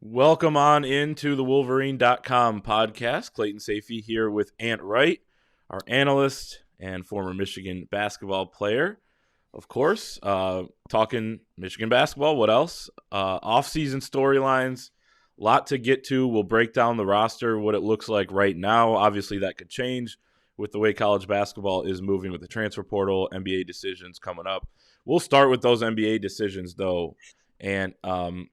Welcome on into the Wolverine.com podcast. Clayton Sayfie here with Wright, our analyst and former Michigan basketball player. Of course, talking Michigan basketball. What else? Offseason storylines. A lot to get to. We'll break down the roster, what it looks like right now. Obviously, that could change with the way college basketball is moving with the transfer portal, NBA decisions coming up. We'll start with those NBA decisions, though. And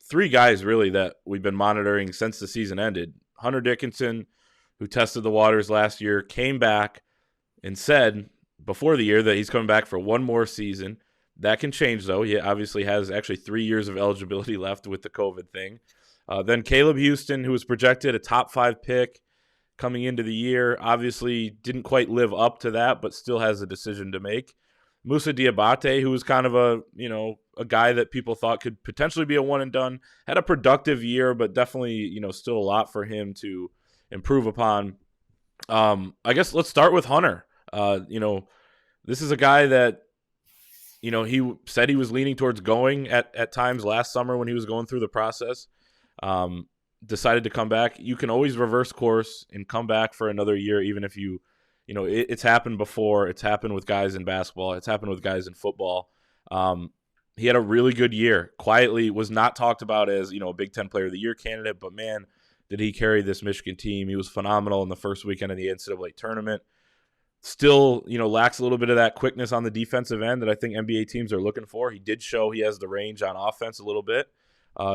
three guys really that we've been monitoring since the season ended. Hunter Dickinson, who tested the waters last year, came back and said before the year that he's coming back for one more season. That can change, though. He obviously has actually 3 years of eligibility left with the COVID thing. Then Caleb Houstan, who was projected a top 5 pick coming into the year, obviously didn't quite live up to that, but still has a decision to make. Musa Diabate, who was kind of a guy that people thought could potentially be a one and done, had a productive year, but definitely, still a lot for him to improve upon. I guess let's start with Hunter. This is a guy that, he said he was leaning towards going at times last summer when he was going through the process. Decided to come back. You can always reverse course and come back for another year, even if it's happened before. It's happened with guys in basketball. It's happened with guys in football. He had a really good year. Quietly was not talked about as, a Big Ten Player of the Year candidate, but man, did he carry this Michigan team. He was phenomenal in the first weekend of the NCAA tournament. Still, lacks a little bit of that quickness on the defensive end that I think NBA teams are looking for. He did show he has the range on offense a little bit.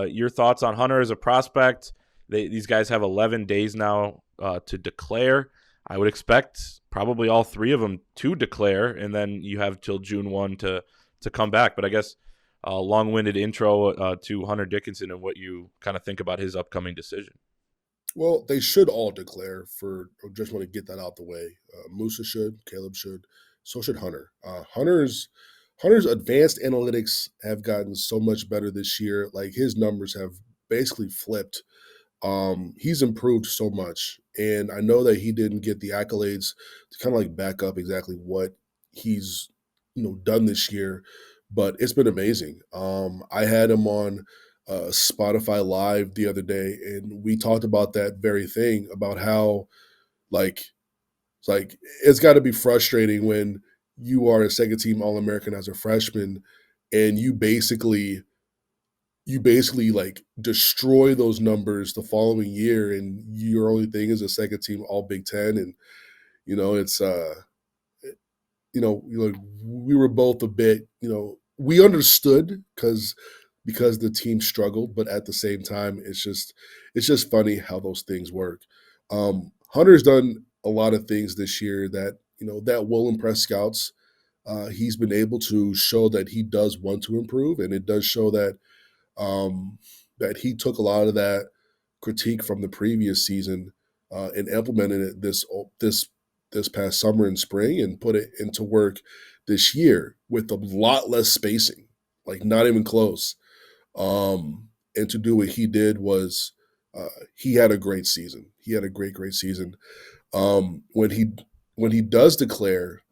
Your thoughts on Hunter as a prospect? These guys have 11 days now to declare. I would expect probably all three of them to declare, and then you have till June 1 to come back. But I guess a long-winded intro to Hunter Dickinson and what you kind of think about his upcoming decision. Well, they should all declare I just want to get that out the way. Musa should, Caleb should, so should Hunter. Hunter's advanced analytics have gotten so much better this year. Like his numbers have basically flipped. He's improved so much, and I know that he didn't get the accolades to kind of like back up exactly what he's done this year, but it's been amazing. I had him on Spotify Live the other day, and we talked about that very thing about how like it's got to be frustrating when you are a second team All American as a freshman, and you basically like destroy those numbers the following year, and your only thing is a second team All Big Ten, and it's we were both a bit we understood because the team struggled, but at the same time, it's just funny how those things work. Hunter's done a lot of things this year that that will impress scouts. He's been able to show that he does want to improve, and it does show that he took a lot of that critique from the previous season and implemented it this past summer and spring, and put it into work this year with a lot less spacing, like not even close. And to do what he did was he had a great season. He had a great season. When he does declare,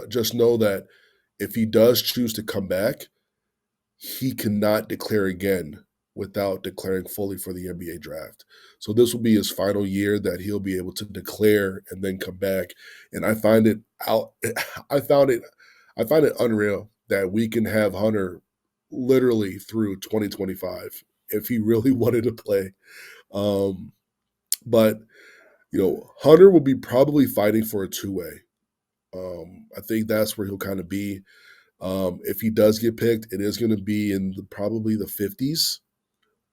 just know that if he does choose to come back, he cannot declare again without declaring fully for the NBA draft. So this will be his final year that he'll be able to declare and then come back. And I find it out. I found it unreal that we can have Hunter literally through 2025 if he really wanted to play. But Hunter will be probably fighting for a two-way. I think that's where he'll kind of be. If he does get picked, it is going to be in probably the 50s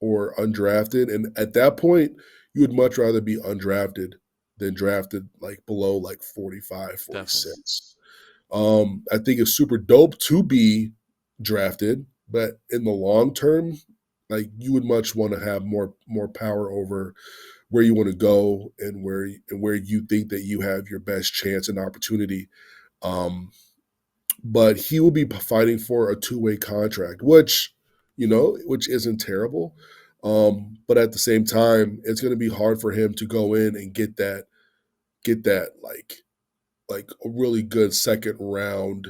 or undrafted. And at that point, you would much rather be undrafted than drafted like below like 45, 46. I think it's super dope to be drafted, but in the long term, like you would much want to have more power over where you want to go and where you think that you have your best chance and opportunity. But he will be fighting for a two-way contract, which isn't terrible. But at the same time, it's going to be hard for him to go in and get that like a really good second round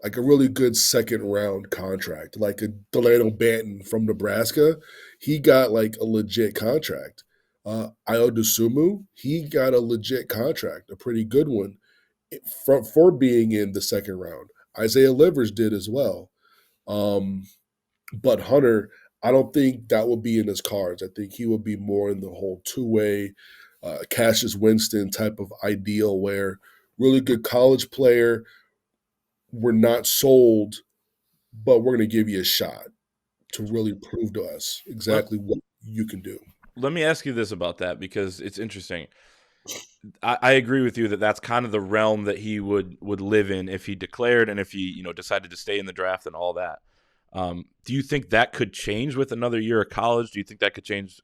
like a really good second round contract, like a Delano Banton from Nebraska. He got like a legit contract. Io DeSumo, he got a legit contract, a pretty good one for being in the second round. Isaiah Livers did as well. Um, but Hunter, I don't think that would be in his cards. I think he would be more in the whole two-way Cassius Winston type of ideal where really good college player, we're not sold, but we're going to give you a shot to really prove to us Let, exactly what you can do. let me ask you this about that because it's interesting. I agree with you that that's kind of the realm that he would live in if he declared and if he decided to stay in the draft and all that. Do you think that could change with another year of college? Do you think that could change?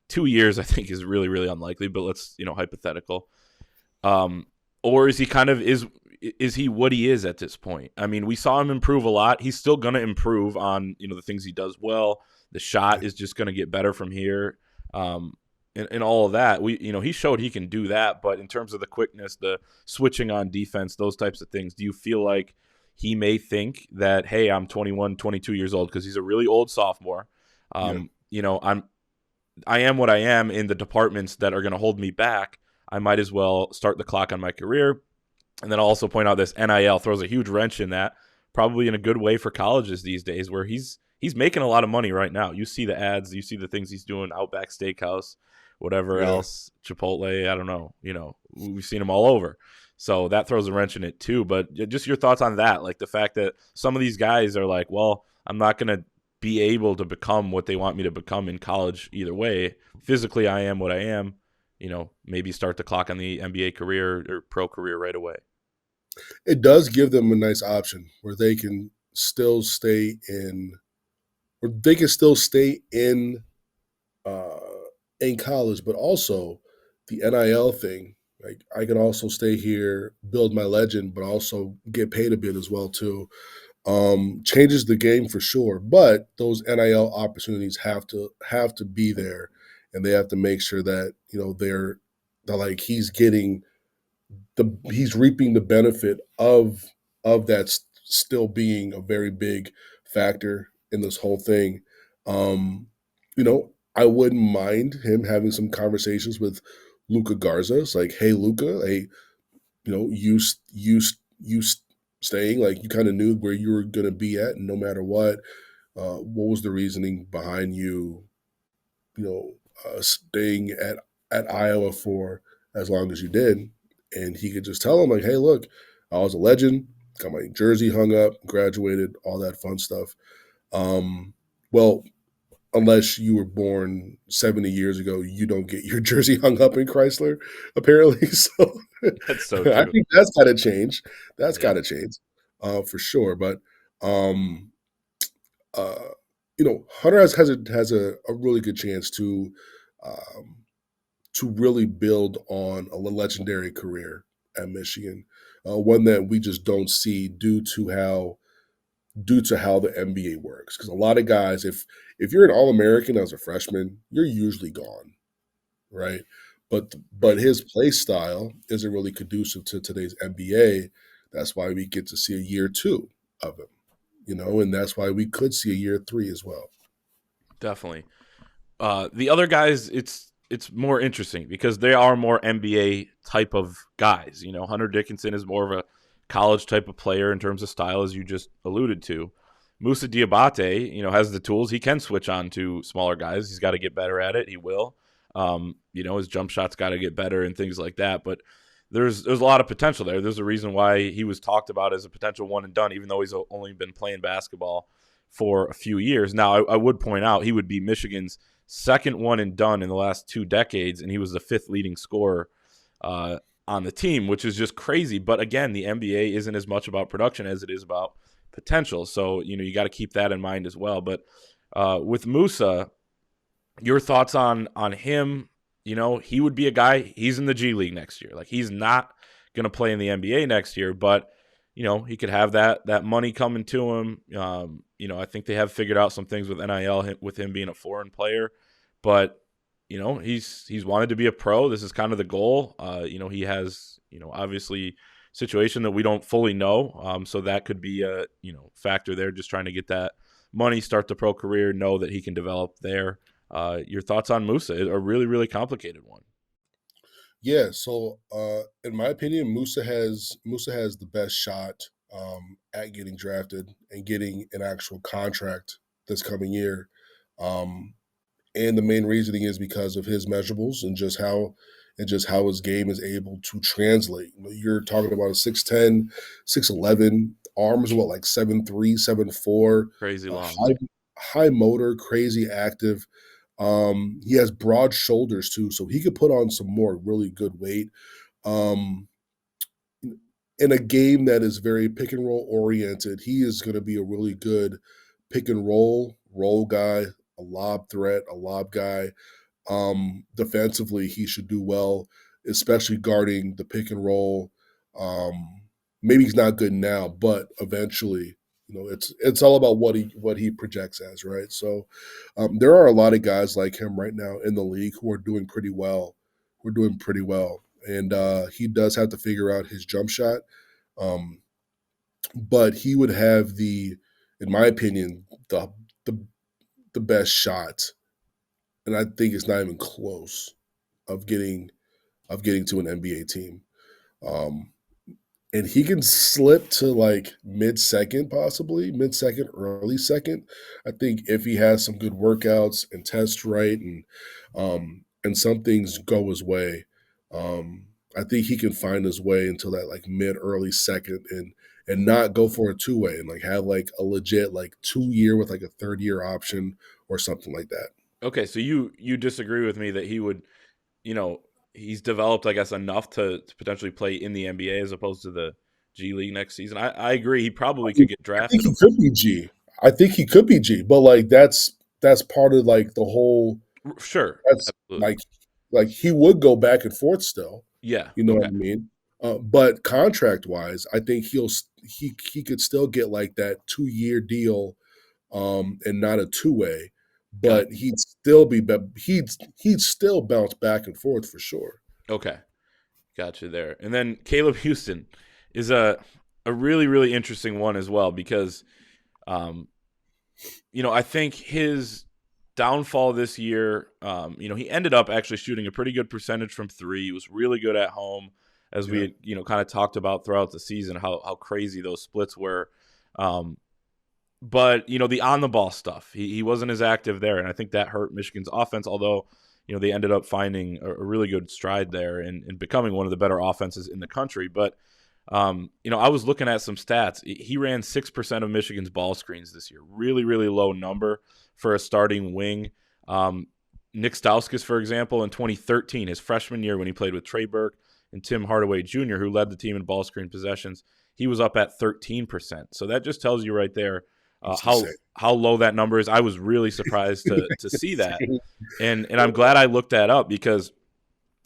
2 years I think is really really unlikely, but let's hypothetical. Or is he kind of is he what he is at this point? I mean, we saw him improve a lot. He's still going to improve on the things he does well. The shot is just going to get better from here. And all of that, he showed he can do that. But in terms of the quickness, the switching on defense, those types of things, do you feel like he may think that, hey, I'm 21, 22 years old because he's a really old sophomore. I am what I am in the departments that are going to hold me back. I might as well start the clock on my career. And then I'll also point out this NIL throws a huge wrench in that, probably in a good way for colleges these days, where he's making a lot of money right now. You see the ads, you see the things he's doing, Outback Steakhouse, whatever else, Chipotle, I don't know. We've seen him all over. So that throws a wrench in it too. But just your thoughts on that, like the fact that some of these guys are like, well, I'm not going to be able to become what they want me to become in college either way. Physically, I am what I am. Maybe start the clock on the NBA career or pro career right away. It does give them a nice option where they can still stay in, uh, in college, but also the NIL thing. Like I can also stay here, build my legend, but also get paid a bit as well too. Changes the game for sure, but those NIL opportunities have to be there, and they have to make sure that they're like he's reaping the benefit of that still being a very big factor in this whole thing. Um, I wouldn't mind him having some conversations with Luca Garza. It's like, hey, Luca, hey, you staying, like you kind of knew where you were going to be at, and no matter what was the reasoning behind staying at Iowa for as long as you did? And he could just tell him like, hey, look, I was a legend, got my jersey hung up, graduated, all that fun stuff. Well, unless you were born 70 years ago, you don't get your jersey hung up in Chrysler, apparently. So That's so I true. think that's got to change. That's got Yeah. to change for sure. But uh, Hunter has a really good chance um, to really build on a legendary career at Michigan, one that we just don't see due to how the NBA works. Because a lot of guys, if you're an All American as a freshman, you're usually gone, right? But Right. his play style isn't really conducive to today's NBA. That's why we get to see a year two of him, and that's why we could see a year three as well. Definitely. The other guys, it's more interesting because they are more NBA type of guys. Hunter Dickinson is more of a college type of player in terms of style, as you just alluded to. Musa Diabate, has the tools. He can switch on to smaller guys. He's got to get better at it. He will. His jump shot's got to get better and things like that. But there's a lot of potential there. There's a reason why he was talked about as a potential one and done, even though he's only been playing basketball for a few years. Now, I would point out he would be Michigan's second one and done in the last 2 decades, and he was the 5th leading scorer on the team, which is just crazy. But again, the NBA isn't as much about production as it is about potential. So, you got to keep that in mind as well. But with Musa, your thoughts on him? He would be a guy, he's in the G League next year. Like, he's not going to play in the NBA next year, but he could have that money coming to him. I think they have figured out some things with NIL with him being a foreign player, but he's wanted to be a pro. This is kind of the goal. He has obviously situation that we don't fully know. So that could be a factor there. Just trying to get that money, start the pro career, know that he can develop there. Your thoughts on Musa? A really really complicated one. Yeah, so in my opinion, Musa has the best shot at getting drafted and getting an actual contract this coming year. Um, and the main reasoning is because of his measurables and just how his game is able to translate. You're talking about a 6'10", 6'11", arms what like 7'3", 7'4", Crazy long. high motor, crazy active. He has broad shoulders too, so he could put on some more really good weight. Um, in a game that is very pick and roll oriented, he is going to be a really good pick and roll guy, a lob threat, a lob guy. Defensively, he should do well, especially guarding the pick and roll. Maybe he's not good now, but eventually, it's all about what he projects as, right? So, there are a lot of guys like him right now in the league who are doing pretty well. We're doing pretty well, and he does have to figure out his jump shot. Um, but he would have in my opinion, the the best shot, and I think it's not even close of getting to an NBA team. Um, and he can slip to like mid-second, possibly mid-second, early second. I think if he has some good workouts and tests right, and some things go his way, I think he can find his way into that like mid-early second and not go for a two-way and like have like a legit like 2 year with like a third-year option or something like that. Okay, so you disagree with me that he would, you know, he's developed, I guess, enough to potentially play in the NBA as opposed to the G League next season. I agree. He probably could get I think drafted. he could be G. I think he could be G, but like that's part of like the whole. Sure, That's absolutely. like he would go back and forth still. Yeah. You know what Okay. I mean? But contract wise, I think he could still get like that 2 year deal, and not a two way. Got But he'd still he'd still bounce back and forth for sure. okay. Got you there. And then Caleb Houstan is a really really interesting one as well because um I think his downfall this year, he ended up actually shooting a pretty good percentage from three. He was really good at home, as we Yeah, had, kind of talked about throughout the season, how crazy those splits were. Um, but, the on the ball stuff, he wasn't as active there. And I think that hurt Michigan's offense, although, they ended up finding a really good stride there and becoming one of the better offenses in the country. But, I was looking at some stats. He ran 6% of Michigan's ball screens this year. Really, really low number for a starting wing. Nick Stauskas, for example, in 2013, his freshman year when he played with Trey Burke and Tim Hardaway Jr., who led the team in ball screen possessions, he was up at 13%. So that just tells you right there it's how insane. how low that number is. I was really surprised to see that, and I'm glad I looked that up because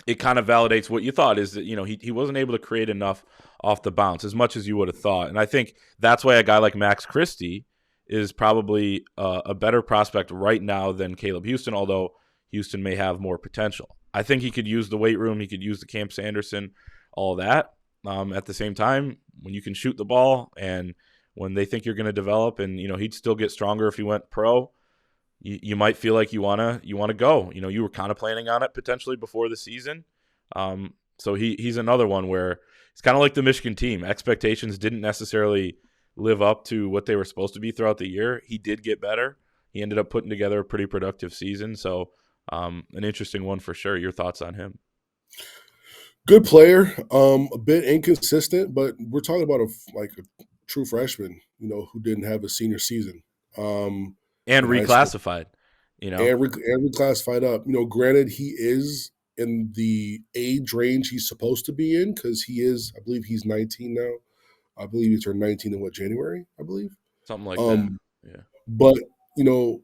it kind of validates what you thought is that he wasn't able to create enough off the bounce as much as you would have thought, and I think that's why a guy like Max Christie is probably a better prospect right now than Caleb Houstan, although Houstan may have more potential. I think he could use the weight room, he could use the Camp Sanderson, all that. At the same time, when you can shoot the ball and when they think you're going to develop, and he'd still get stronger if he went pro. You might feel like you wanna go. You were kind of planning on it potentially before the season. So he's another one where it's kind of like the Michigan team. Expectations didn't necessarily live up to what they were supposed to be throughout the year. He did get better. He ended up putting together a pretty productive season. So an interesting one for sure. Your thoughts on him? Good player, a bit inconsistent, but we're talking about a true freshman, who didn't have a senior season And in high school reclassified. and reclassified up. Granted, he is in the age range he's supposed to be in because I believe he's 19 now. I believe he turned 19 in January, I believe. Something like that. Um, Yeah. but you know,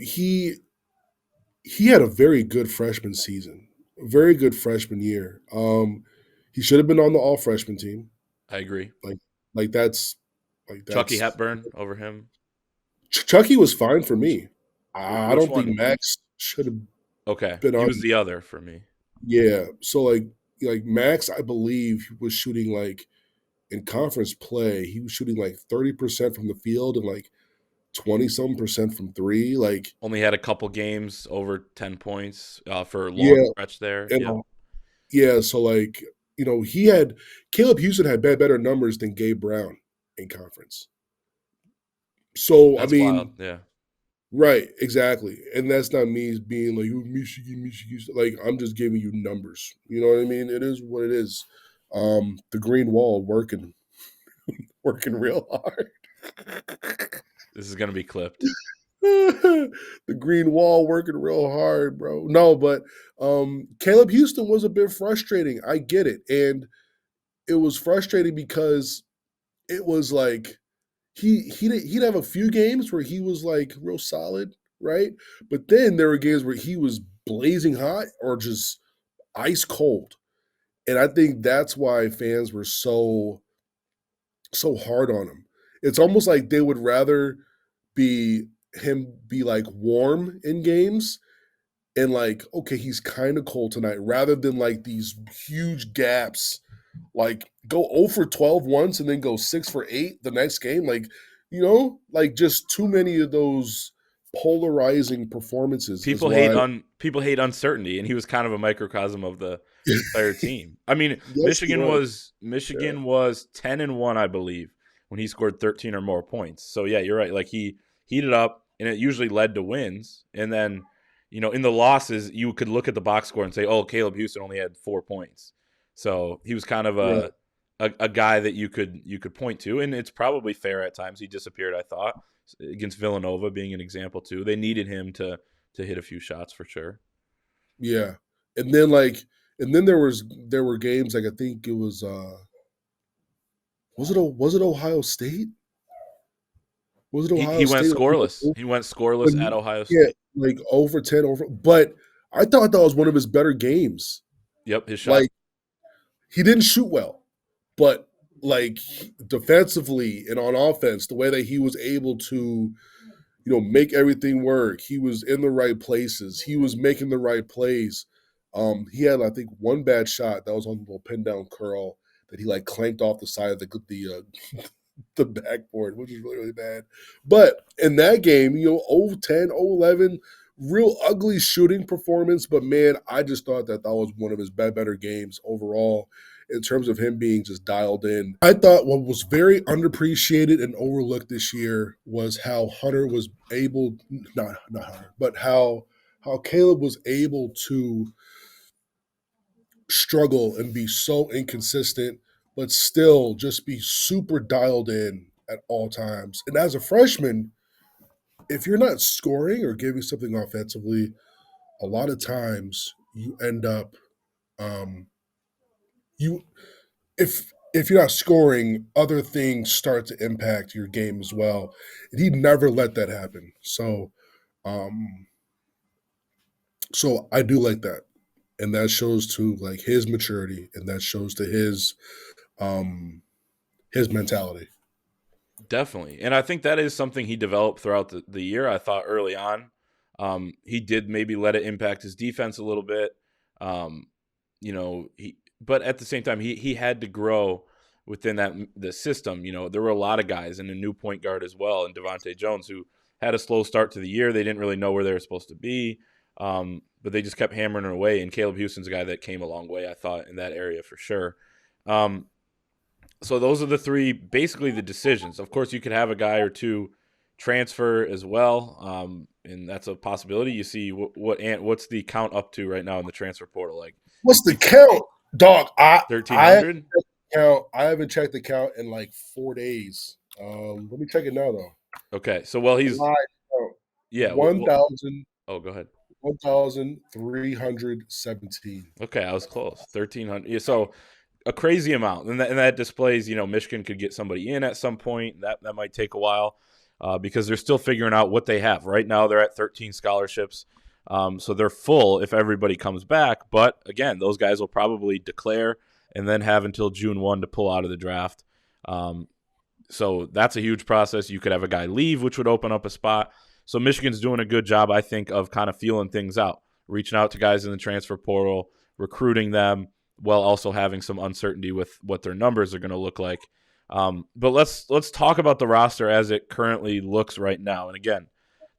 he had a very good freshman season, a very good freshman year. He should have been on the all freshman team. I agree. Like, like that's like Chucky that's Hepburn over him. Chucky was fine for me. I Which don't think one? Max should have Okay. been He on. was the other for me. Yeah, so like like Max, I believe, was shooting like in conference play, he was shooting like 30% from the field and like 20-some% from three. Like, Only had a couple games over 10 points for a long yeah, stretch there. and Yep. yeah. So like, he had Caleb Houstan had better numbers than Gabe Brown in conference. So I That's wild. mean, Yeah. right, exactly, and that's not me being like, "Oh, Michigan." Like, I'm just giving you numbers. You know what I mean? It is what it is. The green wall working real hard. This is going to be clipped. The green wall working real hard, bro. No, but Caleb Houstan was a bit frustrating. I get it. And it was frustrating because it was like he'd have a few games where he was like real solid, right? But then there were games where he was blazing hot or just ice cold. And I think that's why fans were so hard on him. It's almost like they would rather be be like warm in games and like, okay, he's kind of cold tonight, rather than like these huge gaps, like go 0 for 12 once and then go 6 for 8 the next game. Like, like just too many of those polarizing performances is why. People hate uncertainty, and he was kind of a microcosm of the entire team. I mean, Yes, he was. Michigan was 10-1, I believe, when he scored 13 or more points. So yeah, you're right. Like he heated up, and it usually led to wins. And then, in the losses, you could look at the box score and say, "Oh, Caleb Houstan only had 4 points." So he was kind of Right. a guy that you could point to, and it's probably fair at times. He disappeared, I thought, against Villanova being an example too. They needed him to hit a few shots for sure. Yeah. And then there were games like I think it was it Ohio State? Was it He Ohio went State? scoreless. He went But scoreless at Ohio yeah, State. like over 10 over. But I thought that was one of his better games. Yep, his shots. Like, he didn't shoot well, but like defensively and on offense, the way that he was able to, make everything work. He was in the right places. He was making the right plays. He had, I think, one bad shot that was on the little pin down curl that he like clanked off the side of the backboard, which is really, really bad. But in that game, 0-10, 0-11, real ugly shooting performance. But man, I just thought that was one of his better games overall in terms of him being just dialed in. I thought what was very underappreciated and overlooked this year was how Hunter was able, not Hunter, but how Caleb was able to struggle and be so inconsistent, but still just be super dialed in at all times. And as a freshman, if you're not scoring or giving something offensively, a lot of times you end up you if you're not scoring, other things start to impact your game as well. And he never let that happen. Um so I do like that. And that shows to like his maturity, and that shows to his mentality. Definitely. And I think that is something he developed throughout the year. I thought early on, he did maybe let it impact his defense a little bit. But at the same time, he had to grow within the system. There were a lot of guys and a new point guard as well, and Devontae Jones, who had a slow start to the year. They didn't really know where they were supposed to be, but they just kept hammering it away. And Caleb Houston's a guy that came a long way, I thought, in that area for sure. So those are the three, basically the decisions. Of course, you could have a guy or two transfer as well, and that's a possibility. You see what's the count up to right now in the transfer portal? Like, What's the count, dog? 1,300. I haven't checked the count in like 4 days. Let me check it now though. Okay, so he's Live count. yeah. 1,000. Oh, go ahead. 1,317. Okay, I was close. 1,300. Yeah, so a crazy amount, and that displays Michigan could get somebody in at some point. That might take a while because they're still figuring out what they have. Right now, they're at 13 scholarships, so they're full if everybody comes back. But again, those guys will probably declare and then have until June 1 to pull out of the draft. So that's a huge process. You could have a guy leave, which would open up a spot. So Michigan's doing a good job, I think, of kind of feeling things out, reaching out to guys in the transfer portal, recruiting them, while also having some uncertainty with what their numbers are going to look like. But let's talk about the roster as it currently looks right now. And again,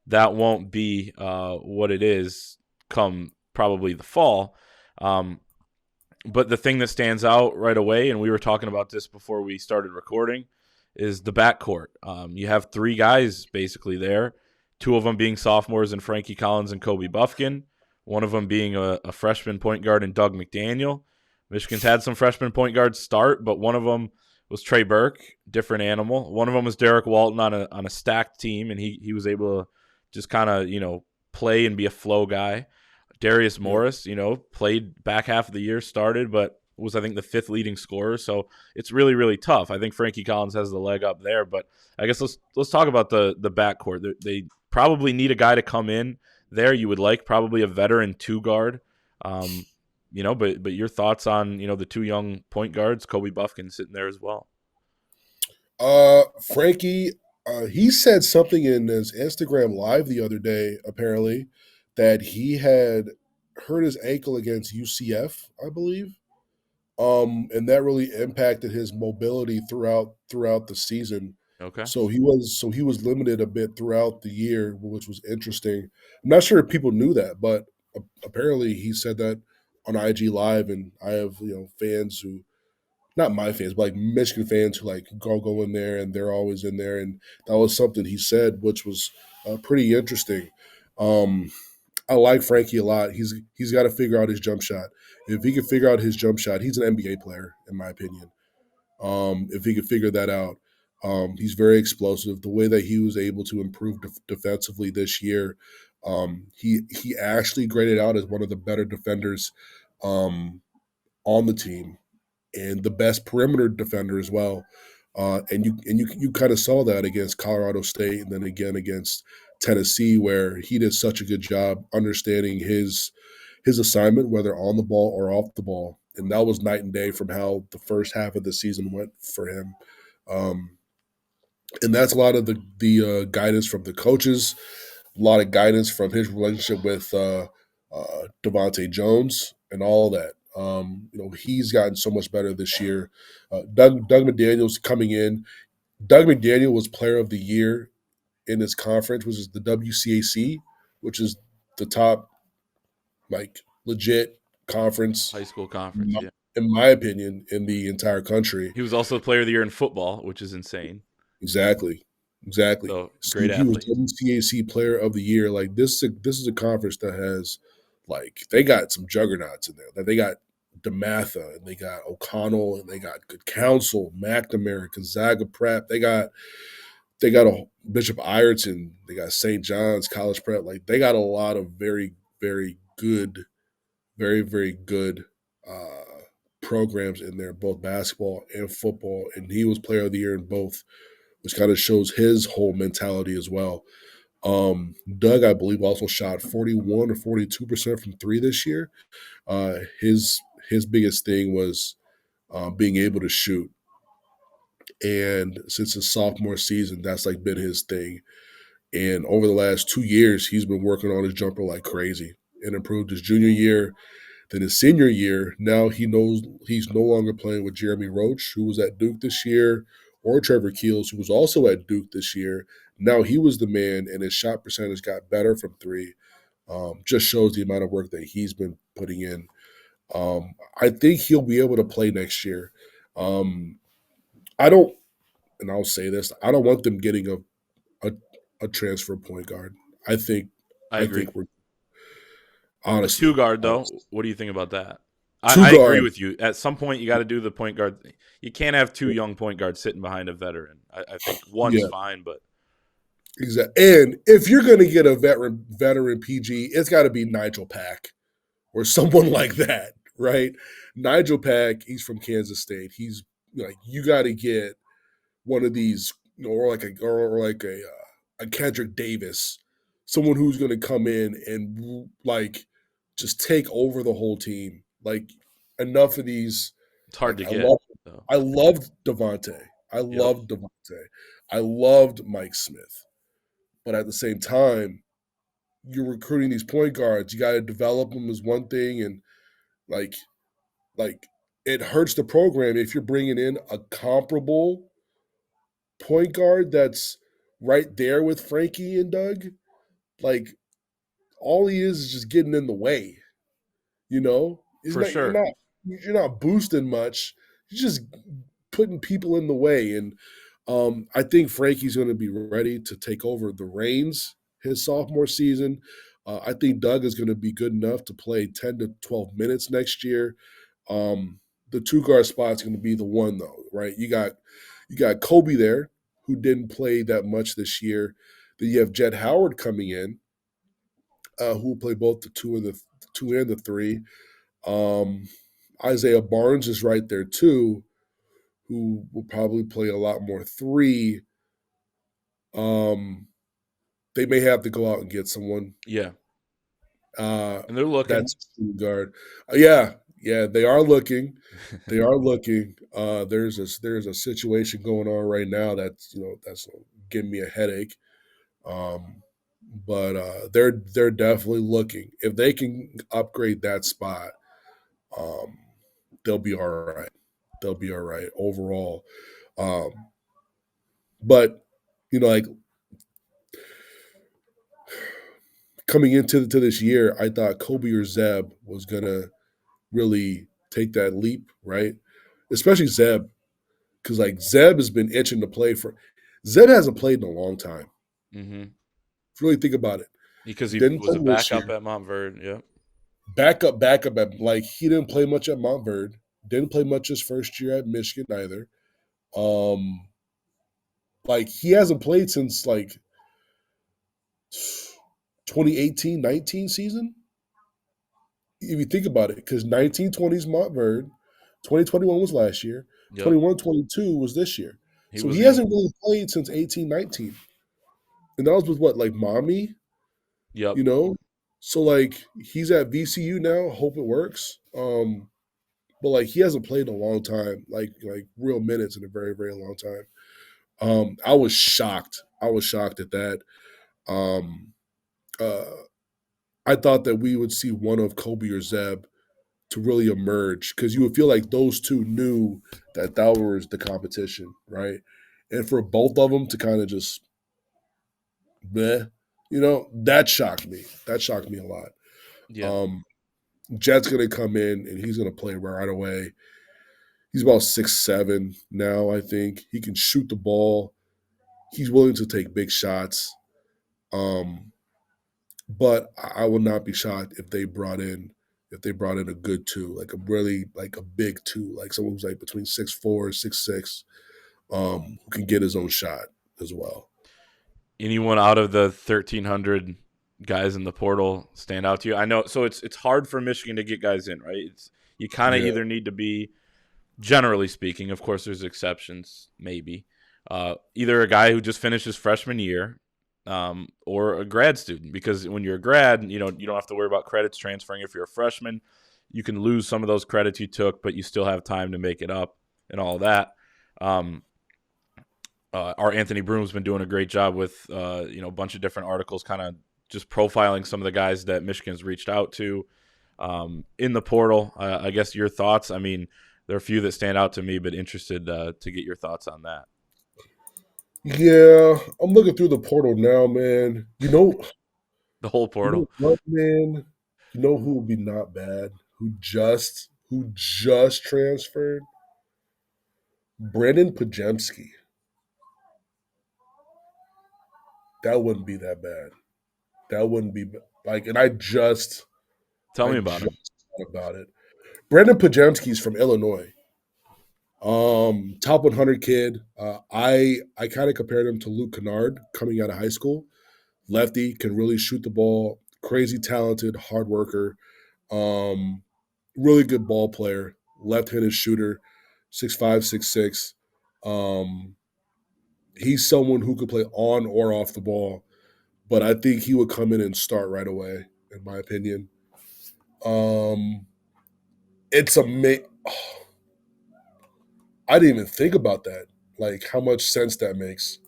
that won't be what it is come probably the fall. But the thing that stands out right away, and we were talking about this before we started recording, is the backcourt. You have three guys basically there, two of them being sophomores in Frankie Collins and Kobe Buffkin, one of them being a freshman point guard in Doug McDaniel. Michigan's had some freshman point guards start, but one of them was Trey Burke, different animal. One of them was Derek Walton on a stacked team, and he was able to just kind of play and be a flow guy. Darius Morris, played back half of the year, started, but was, I think, the fifth leading scorer. So it's really, really tough. I think Frankie Collins has the leg up there. But I guess let's talk about the backcourt. They probably need a guy to come in there. You would like probably a veteran two guard. But your thoughts on the two young point guards, Kobe Buffkin sitting there as well. Frankie, he said something in his Instagram live the other day, apparently, that he had hurt his ankle against UCF, I believe, and that really impacted his mobility throughout the season. Okay. So he was limited a bit throughout the year, which was interesting. I'm not sure if people knew that, but apparently he said that on IG Live, and I have fans who, not my fans, but like Michigan fans who like go in there, and they're always in there, and that was something he said, which was pretty interesting. I like Frankie a lot. He's got to figure out his jump shot. If he can figure out his jump shot, he's an NBA player, in my opinion. If he could figure that out, he's very explosive. The way that he was able to improve defensively this year, he actually graded out as one of the better defenders on the team, and the best perimeter defender as well. And you kind of saw that against Colorado State, and then again against Tennessee, where he did such a good job understanding his assignment, whether on the ball or off the ball. And that was night and day from how the first half of the season went for him. And that's a lot of the guidance from the coaches, a lot of guidance from his relationship with Devontae Jones and all of that. He's gotten so much better this year. Doug McDaniel's coming in. Doug McDaniel was Player of the Year in his conference, which is the WCAC, which is the top, like, legit conference, High school conference, yeah. in my opinion, in the entire country. He was also Player of the Year in football, which is insane. Exactly. So great He was athlete. WCAC Player of the Year. Like, this is a conference that has, like, they got some juggernauts in there. Like, they got DeMatha, and they got O'Connell, and they got Good Counsel, McNamara, Gonzaga Prep. They got a Bishop Ireton. They got St. John's College Prep. Like, they got a lot of very, very good, very, very good programs in there, both basketball and football. And he was Player of the Year in both, which kind of shows his whole mentality as well. Doug, I believe, also shot 41 or 42% from three this year. His biggest thing was being able to shoot. And since his sophomore season, that's like been his thing. And over the last 2 years, he's been working on his jumper like crazy and improved his junior year. Then his senior year, now he knows he's no longer playing with Jeremy Roach, who was at Duke this year, or Trevor Keels, who was also at Duke this year. Now he was the man, and his shot percentage got better from three. Just shows the amount of work that he's been putting in. I think he'll be able to play next year. I don't, and I'll say this, I don't want them getting a transfer point guard. I think agree. we're honestly Two guard, though, what do you think about that? Two I agree guard. with you. At some point, you got to do the point guard thing. You can't have two young point guards sitting behind a veteran. I think one's fine, but Exactly. And if you're going to get a veteran PG, it's got to be Nigel Pack or someone like that, right? Nigel Pack, he's from Kansas State. He's like, you got to get one of these, or like a Kendrick Davis, someone who's going to come in and like just take over the whole team. Like, enough of these. it's hard Like, to get. So. I loved Devontae. I loved Devontae. I loved Mike Smith. But at the same time, you're recruiting these point guards. You got to develop them as one thing, and like it hurts the program if you're bringing in a comparable point guard that's right there with Frankie and Doug. Like all he is just getting in the way. You know, he's For not. You're sure. not. You're not boosting much. You're just putting people in the way. And I think Frankie's going to be ready to take over the reins his sophomore season. I think Doug is going to be good enough to play 10 to 12 minutes next year. The two guard spot's going to be the one though, right? You got Kobe there, who didn't play that much this year. Then you have Jett Howard coming in, who will play both the two and the three. Um, Isaiah Barnes is right there too, who will probably play a lot more three. Um, they may have to go out and get someone. Yeah. Uh, And they're looking. that's guard. Yeah, they are looking. They are looking. There's a situation going on right now that's giving me a headache. Um, but they're definitely looking. If they can upgrade that spot, um, they'll be all right. They'll be all right overall. Um, but like coming into this year, I thought Kobe or Zeb was gonna really take that leap, right? Especially Zeb, because like Zeb has been itching to play for. Zeb hasn't played in a long time. Mm-hmm. If you really think about it, Because he didn't was play a this backup year. at Montverde. Yeah. Backup. Like he didn't play much at Montverde. Didn't play much his first year at Michigan either. Um, like he hasn't played since like 2018-19 season. If you think about it, because 1920 is Montverde, 2021 was last year, Yep. 21-22 was this year. He So he was in. hasn't really played since 18-19. And that was with what, like mommy, Yep. you know? So like he's at VCU now, hope it works. But like he hasn't played in a long time, like real minutes in a very, very long time. I was shocked. I was shocked at that. Um uh I thought that we would see one of Kobe or Zeb to really emerge because you would feel like those two knew that was the competition, right? And for both of them to kind of just, bleh, that shocked me. That shocked me a lot. Yeah. Um, Jet's going to come in and he's going to play right away. He's about 6'7" now, I think. He can shoot the ball. He's willing to take big shots. Um, but I would not be shocked if they brought in a good two, like a really like a big two, like someone who's like between 6'4", 6'6", who can get his own shot as well. Anyone out of the 1,300 guys in the portal stand out to you? I know. So it's hard for Michigan to get guys in, right? You kind of Yeah. either need to be, generally speaking, of course, there's exceptions, maybe. Either a guy who just finished his freshman year, or a grad student. Because when you're a grad, you don't have to worry about credits transferring. If you're a freshman, you can lose some of those credits you took, but you still have time to make it up and all that. Um, our Anthony Broom's been doing a great job with a bunch of different articles, kind of just profiling some of the guys that Michigan's reached out to in the portal. I guess your thoughts. I mean, there are a few that stand out to me, but interested to get your thoughts on that. Yeah, I'm looking through the portal now, man. The whole You know portal. what, man? You know who would be not bad? Who just transferred? Brandon Pajemski. That wouldn't be that bad. That wouldn't be like, and I just Tell I me about him. just thought about it. Brandon Pajemski's from Illinois. Top 100 kid. I kind of compared him to Luke Kennard coming out of high school. Lefty, can really shoot the ball. Crazy talented, hard worker. Um, really good ball player. Left-handed shooter. 6'5", 6'6". Um, he's someone who could play on or off the ball, but I think he would come in and start right away, in my opinion. Um, it's a I didn't even think about that. Like how much sense that makes.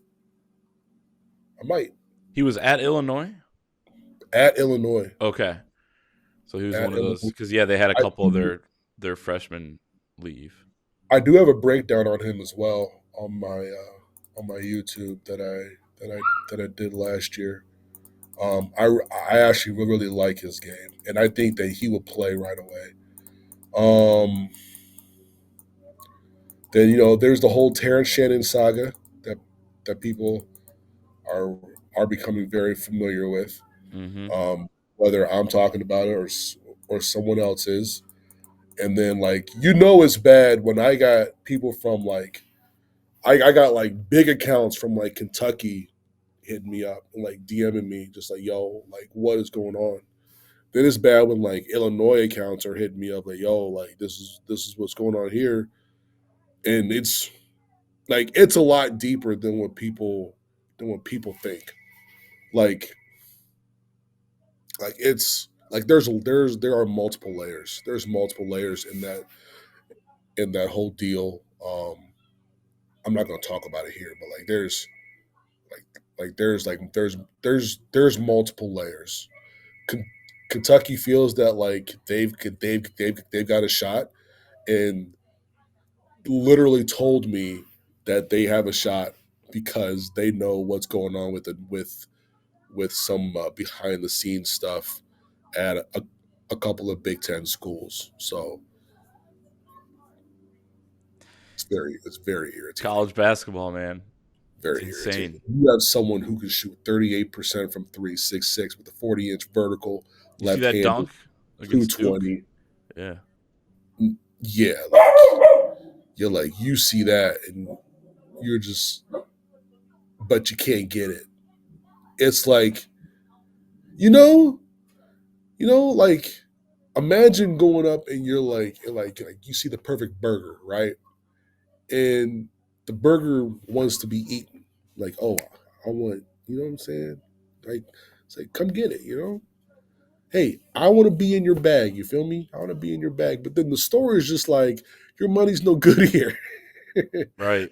I might He was at Illinois. at Illinois. Okay, so he was At one of those Illinois. because they had a I couple of think their freshmen. leave. I do have a breakdown on him as well on my YouTube that I did last year. I actually really like his game, and I think that he will play right away. Um, then there's the whole Terrence Shannon saga that people are are becoming very familiar with. Mm-hmm. Whether I'm talking about it or someone else is, and then like it's bad when I got people from like I got like big accounts from like Kentucky hitting me up and like DMing me just like yo like what is going on. Then it's bad when like Illinois accounts are hitting me up like yo like this is what's going on here, and it's like it's a lot deeper than what people think. Like it's like there are multiple layers. There's multiple layers in that whole deal. I'm not going to talk about it here, but like there's multiple layers. Ken- Kentucky feels that like they've got a shot, and literally told me that they have a shot because they know what's going on with some behind the scenes stuff at a couple of Big Ten schools. So it's very irritating. College basketball, man. It's Very irritating. insane. You have someone who can shoot 38% from 3, 6'6", with a 40-inch vertical, You see that left-handed, dunk against Duke? 220. Yeah. Yeah, like you're like you see that and you're just, but you can't get it. It's like you know, like imagine going up and you're like you see the perfect burger, right? And the burger wants to be eaten. Like, oh, I want, you know what I'm saying? Like, it's like, come get it. Hey, I want to be in your bag. You feel me? I want to be in your bag. But then the store is just like, your money's no good here. It's Right.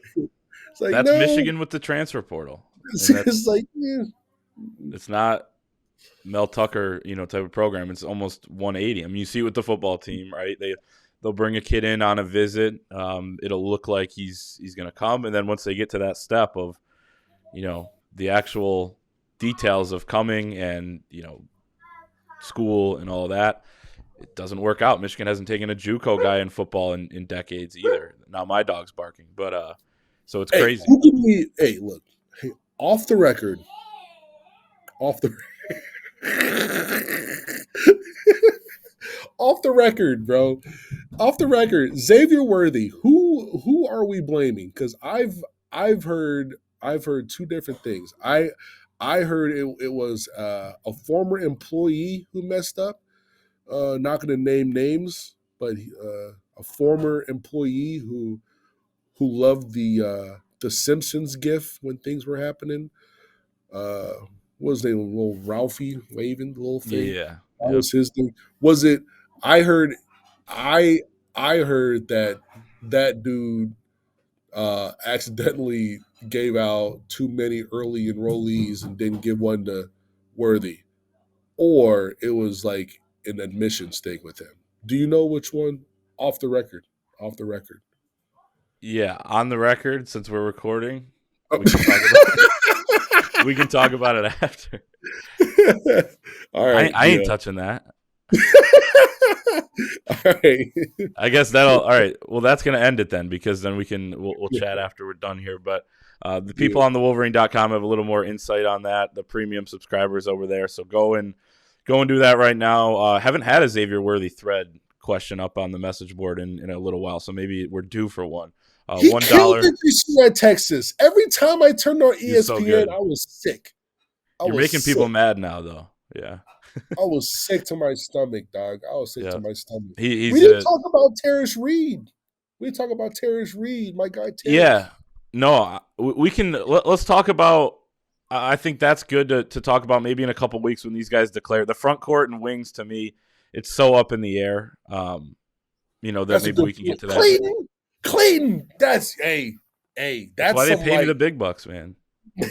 like, That's no. Michigan with the transfer portal. And It's like, yeah. it's not Mel Tucker, type of program. It's almost 180. I mean, you see it with the football team, right? They'll bring a kid in on a visit. It'll look like he's going to come, and then once they get to that step of, the actual details of coming and school and all that, it doesn't work out. Michigan hasn't taken a JUCO guy in football in decades either. Now my dog's barking, but so it's Hey, crazy. who can we, hey, look, hey, off the record, off the off the record, bro. Off the record, Xavier Worthy. Who are we blaming? Because I've heard two different things. I heard it was a former employee who messed up. Not going to name names, but a former employee who loved the Simpsons gif when things were happening. What was his name? Little Ralphie waving the little thing. Yeah. That Yep. was his thing. Was it? I heard. I I heard that that dude accidentally gave out too many early enrollees and didn't give one to Worthy, or it was like an admissions thing with him. Do you know which one? Off the record. Off the record. Yeah. On the record, since we're recording, Oh. we can talk about we can talk about it after. All I, right. I ain't touching that. All right. I guess that'll all right. Well, that's gonna end it then, because then we'll Yeah. chat after we're done here. But the Yeah. people on the Wolverine.com have a little more insight on that. The premium subscribers over there, so go and do that right now. Haven't had a Xavier Worthy thread question up on the message board in a little while, so maybe we're due for one. He killed $1. it this year at Texas. Every time I turned on He's so ESPN, good. I was sick. You're making people mad now, though. Yeah. I was sick to my stomach, dog. I was sick Yeah. to my stomach. We He's didn't talk about Terrence Reed. We didn't talk about Terrence Reed, my guy Terrence. Yeah. No, we can let's talk about. I think that's good to talk about maybe in a couple weeks when these guys declare the front court and wings. To me, it's so up in the air. That That's maybe we can get to that. Clayton, that's That's why they some pay me like the big bucks, man.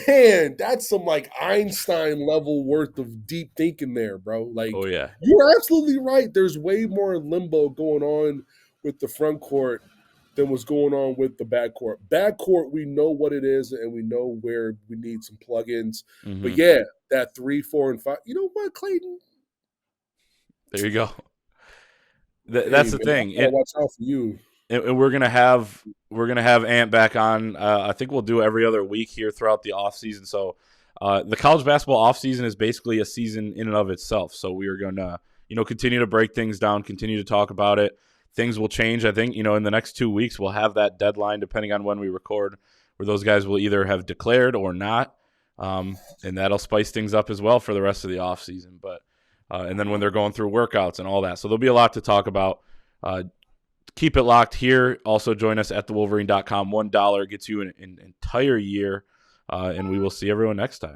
man, that's some like Einstein level worth of deep thinking there, bro. Like Oh yeah, you're absolutely right. There's way more limbo going on with the front court than what's going on with the backcourt. Backcourt, we know what it is, and we know where we need some plugins. Mm-hmm. But yeah, that 3, 4, and 5. You know what, Clayton? There you go. That's the thing. I watch out for you. And we're gonna have Ant back on. I think we'll do every other week here throughout the offseason. So the college basketball offseason is basically a season in and of itself. So we are gonna continue to break things down, continue to talk about it. Things will change. I think in the next 2 weeks we'll have that deadline, depending on when we record, where those guys will either have declared or not, and that'll spice things up as well for the rest of the offseason. But and then when they're going through workouts and all that, so there'll be a lot to talk about. Keep it locked here. Also join us at thewolverine.com. $1 gets you an entire year, and we will see everyone next time.